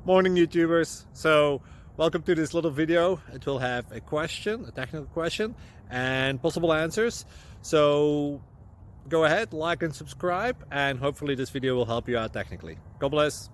Morning YouTubers. So welcome to this little video. It will have a question, a technical question, and possible answers. So go ahead, like and subscribe, and hopefully this video will help you out technically. God bless.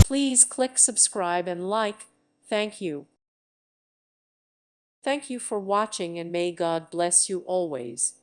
Please click subscribe and like. Thank you. Thank you for watching and may God bless you always.